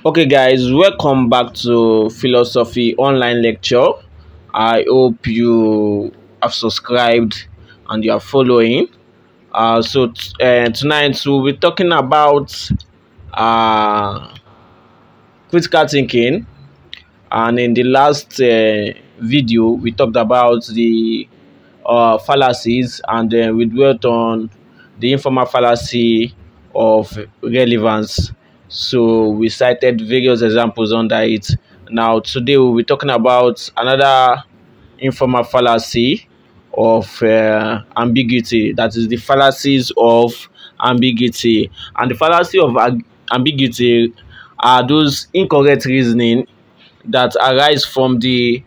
Okay, guys, welcome back to Philosophy Online Lecture. I hope you have subscribed and you are following. Tonight we'll be talking about uh, critical thinking, and in the last video, we talked about the fallacies, and then we dwelt on the informal fallacy of relevance. So we cited various examples under it. Now today we'll be talking about another informal fallacy of ambiguity. That is the fallacies of ambiguity. And the fallacy of ambiguity are those incorrect reasoning that arise from the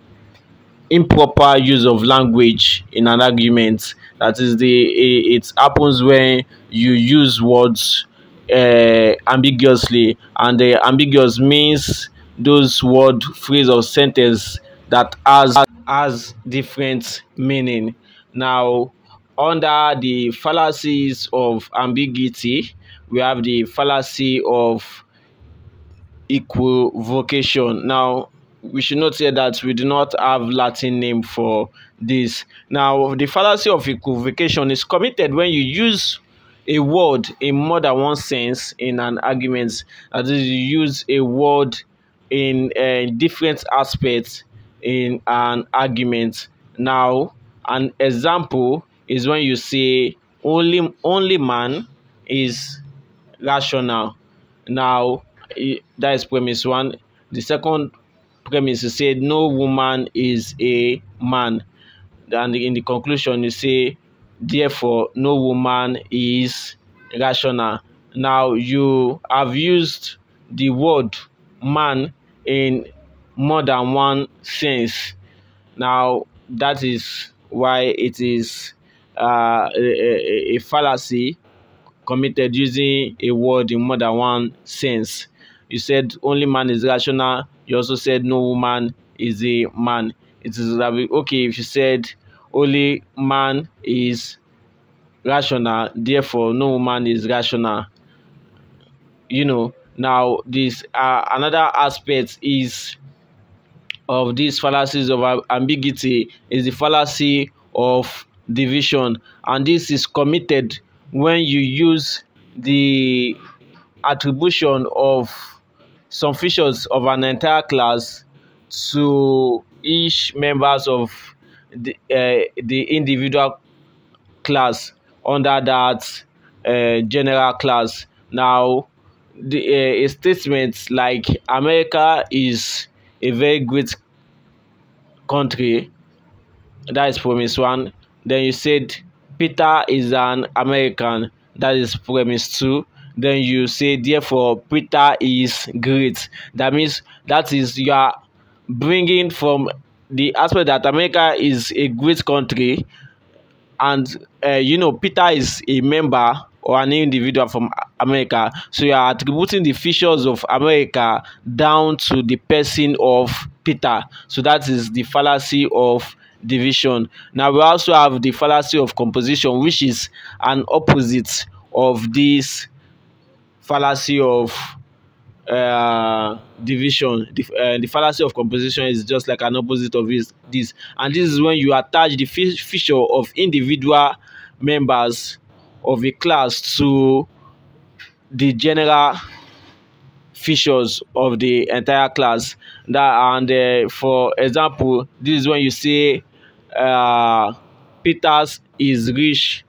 improper use of language in an argument. That is it happens when you use words ambiguously, and the ambiguous means those word, phrase, or sentence that has different meaning. Now, under the fallacies of ambiguity, we have the fallacy of equivocation. Now, we should note here that we do not have Latin name for this. Now, the fallacy of equivocation is committed when you use a word in more than one sense in an argument. That is, you use a word in different aspects in an argument. Now, an example is when you say only man is rational. Now, that is premise one. The second premise, you say no woman is a man. And in the conclusion, you say therefore no woman is rational. Now, you have used the word man in more than one sense. Now, that is why it is a fallacy committed using a word in more than one sense. You said only man is rational. You also said no woman is a man. It is okay if you said only man is rational, therefore no woman is rational. Now this another aspect is of these fallacies of ambiguity is the fallacy of division, and this is committed when you use the attribution of some features of an entire class to each members of the individual class under that general class. Now, a statement like America is a very great country, that is premise one. Then you said Peter is an American, that is premise two. Then you say therefore Peter is great. That means that is you are bringing from the aspect that America is a great country, and Peter is a member or an individual from America, so you are attributing the features of America down to the person of Peter. So that is the fallacy of division. Now, we also have the fallacy of composition, which is an opposite of this fallacy of division. The fallacy of composition is just like an opposite of this, and this is when you attach the feature of individual members of a class to the general features of the entire class. For example, this is when you say Peter is rich.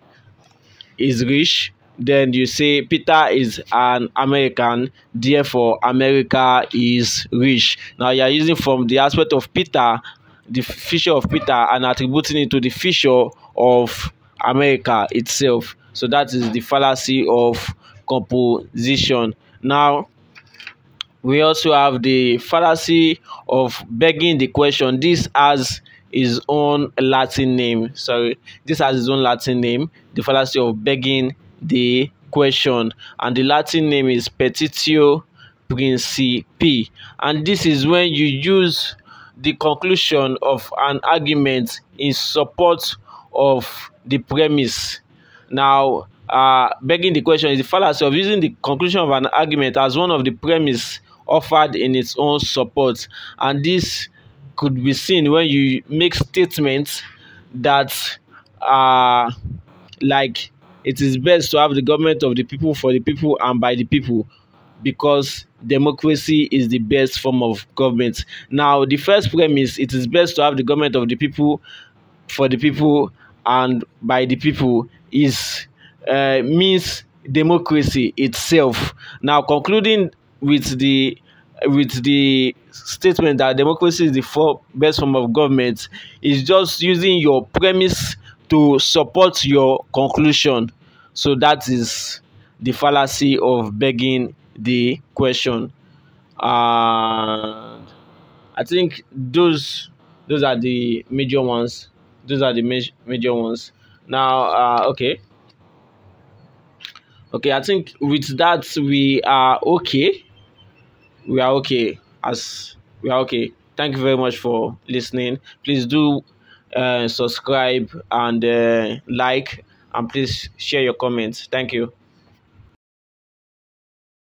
Then you say Peter is an American, therefore America is rich. Now you are using from the aspect of Peter, the feature of Peter, and attributing it to the feature of America itself. So that is the fallacy of composition. Now, we also have the fallacy of begging the question. This has its own Latin name. This has its own Latin name. The fallacy of begging the question, and the Latin name is petitio principii. And this is when you use the conclusion of an argument in support of the premise. Now, begging the question is the fallacy of using the conclusion of an argument as one of the premise offered in its own support. And this could be seen when you make statements that are like it is best to have the government of the people, for the people, and by the people, because democracy is the best form of government. Now, the first premise, it is best to have the government of the people, for the people, and by the people, is means democracy itself. Now, concluding with the statement that democracy is the best form of government is just using your premise to support your conclusion. So that is the fallacy of begging the question. And I think those are the major ones. Those are the major ones. Now, okay. I think with that we are okay. We are okay. As we are okay. Thank you very much for listening. Please do subscribe and like, and please share your comments. Thank you.